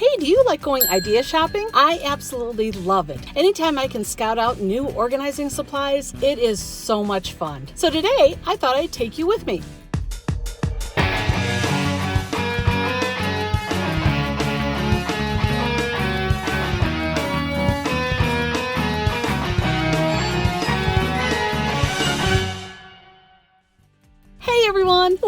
Hey, do you like going idea shopping? I absolutely love it. Anytime I can scout out new organizing supplies, it is so much fun. So today, I thought I'd take you with me. Hey everyone,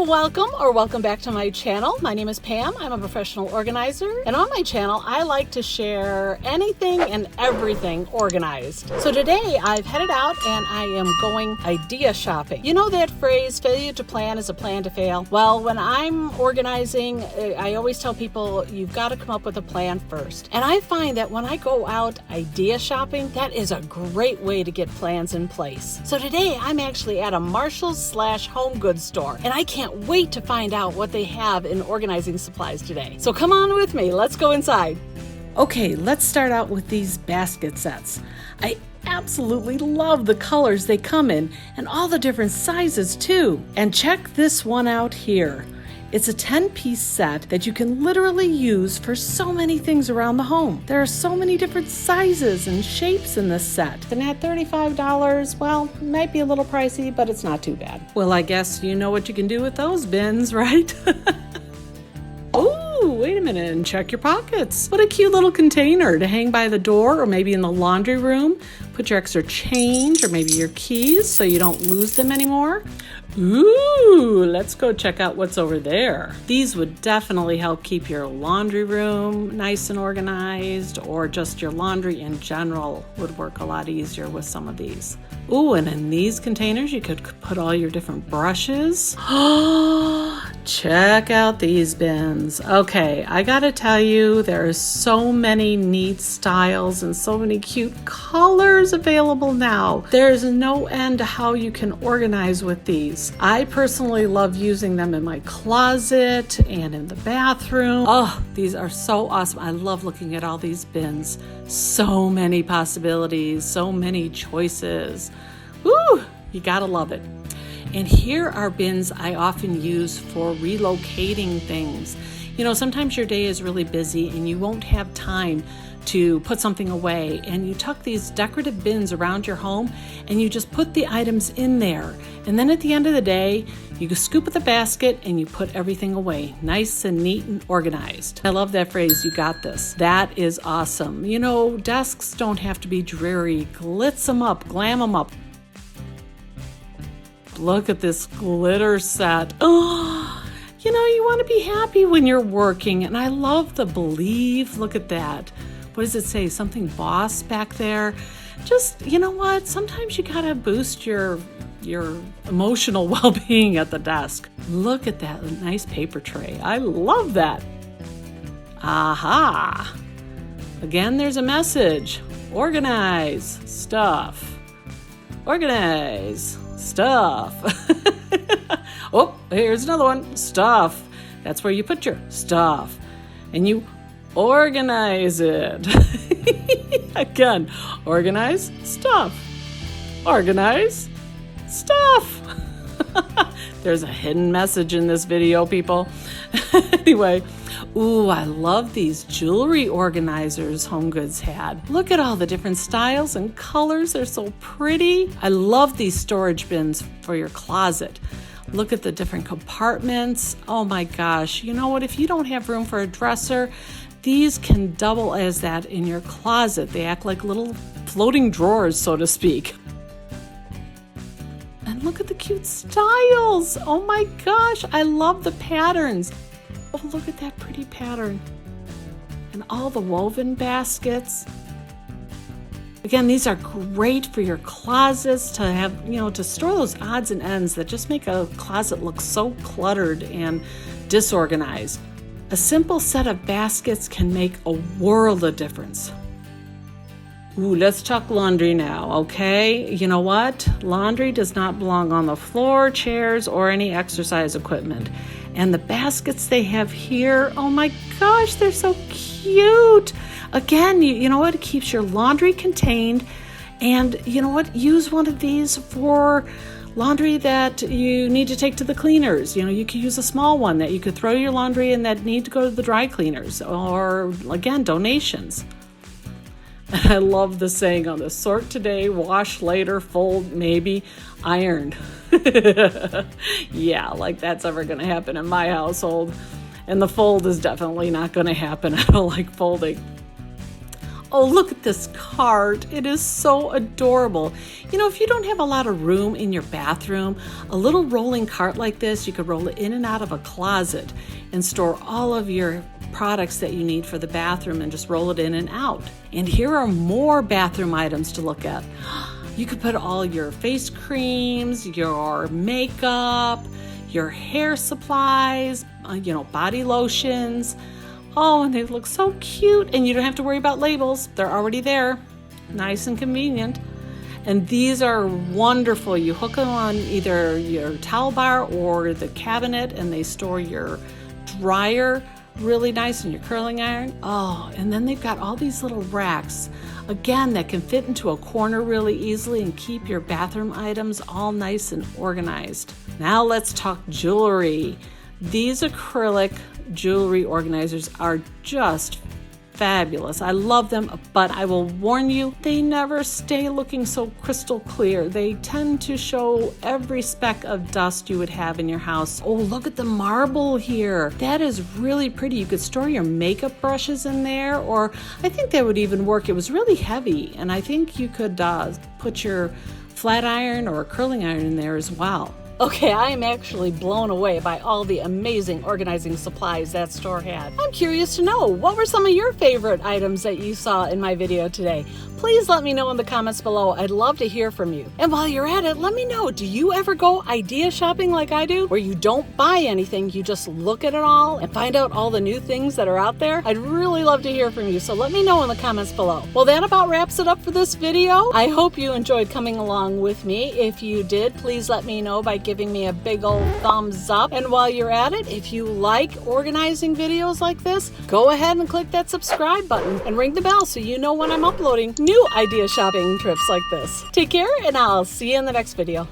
welcome back to my channel. My name is Pam. I'm a professional organizer, and on my channel I like to share anything and everything organized. So today I've headed out and I am going idea shopping. You know that phrase, failure to plan is a plan to fail? Well, when I'm organizing, I always tell people you've got to come up with a plan first. And I find that when I go out idea shopping, that is a great way to get plans in place. So today I'm actually at a Marshalls/HomeGoods store, and I can't wait to find out what they have in organizing supplies today. So come on with me, let's go inside. Okay, let's start out with these basket sets. I absolutely love the colors they come in and all the different sizes too. And check this one out here. It's a 10-piece set that you can literally use for so many things around the home. There are so many different sizes and shapes in this set. And at $35, well, it might be a little pricey, but it's not too bad. Well, I guess you know what you can do with those bins, right? Oh, wait a minute and check your pockets. What a cute little container to hang by the door or maybe in the laundry room. Put your extra change or maybe your keys so you don't lose them anymore. Ooh, let's go check out what's over there. These would definitely help keep your laundry room nice and organized, or just your laundry in general would work a lot easier with some of these. Ooh, and in these containers you could put all your different brushes. Check out these bins. Okay, I gotta tell you, there are so many neat styles and so many cute colors available now. There's no end to how you can organize with these. I personally love using them in my closet and in the bathroom. Oh, these are so awesome. I love looking at all these bins. So many possibilities, so many choices. Woo, you gotta love it. And here are bins I often use for relocating things. You know, sometimes your day is really busy and you won't have time to put something away, and you tuck these decorative bins around your home and you just put the items in there. And then at the end of the day, you scoop the basket and you put everything away, nice and neat and organized. I love that phrase, you got this. That is awesome. You know, desks don't have to be dreary. Glitz them up, glam them up. Look at this glitter set. Oh, you know, you want to be happy when you're working, and I love the believe. Look at that. What does it say? Something boss back there. Just, you know what? Sometimes you gotta boost your emotional well-being at the desk. Look at that nice paper tray. I love that. Aha. Again, there's a message. Organize stuff. Organize stuff. Oh, here's another one. Stuff. That's where you put your stuff. And you organize it. Again, organize stuff. Organize stuff. There's a hidden message in this video, people. Anyway, ooh, I love these jewelry organizers HomeGoods had. Look at all the different styles and colors. They're so pretty. I love these storage bins for your closet. Look at the different compartments. Oh my gosh. You know what? If you don't have room for a dresser, these can double as that in your closet. They act like little floating drawers, so to speak. And look at the cute styles. Oh my gosh, I love the patterns. Oh, look at that pretty pattern. And all the woven baskets. Again, these are great for your closets to have, you know, to store those odds and ends that just make a closet look so cluttered and disorganized. A simple set of baskets can make a world of difference. Ooh, let's talk laundry now, okay? You know what? Laundry does not belong on the floor, chairs, or any exercise equipment. And the baskets they have here, oh my gosh, they're so cute. Again, you know what? It keeps your laundry contained. And you know what? Use one of these for laundry that you need to take to the cleaners. You could use a small one that you could throw your laundry in that need to go to the dry cleaners, or again, donations. And I love the saying on this: sort today, wash later, fold maybe, iron. Yeah, like that's ever going to happen in my household. And the fold is definitely not going to happen. I don't like folding. Oh, look at this cart. It is so adorable. If you don't have a lot of room in your bathroom, a little rolling cart like this, you could roll it in and out of a closet and store all of your products that you need for the bathroom and just roll it in and out. And here are more bathroom items to look at. You could put all your face creams, your makeup, your hair supplies, body lotions. Oh, and they look so cute, and you don't have to worry about labels. They're already there. Nice and convenient. And these are wonderful. You hook them on either your towel bar or the cabinet, and they store your dryer really nice and your curling iron. Oh, and then they've got all these little racks, again, that can fit into a corner really easily and keep your bathroom items all nice and organized. Now let's talk jewelry. These acrylic jewelry organizers are just fabulous. I love them, but I will warn you, they never stay looking so crystal clear. They tend to show every speck of dust you would have in your house. Oh, look at the marble here. That is really pretty. You could store your makeup brushes in there, or I think that would even work. It was really heavy, and I think you could put your flat iron or curling iron in there as well. Okay, I am actually blown away by all the amazing organizing supplies that store had. I'm curious to know, what were some of your favorite items that you saw in my video today? Please let me know in the comments below. I'd love to hear from you. And while you're at it, let me know, do you ever go idea shopping like I do, where you don't buy anything, you just look at it all and find out all the new things that are out there? I'd really love to hear from you, so let me know in the comments below. Well, that about wraps it up for this video. I hope you enjoyed coming along with me. If you did, please let me know by giving me a big old thumbs up. And while you're at it, if you like organizing videos like this, go ahead and click that subscribe button and ring the bell so you know when I'm uploading new idea shopping trips like this. Take care, and I'll see you in the next video.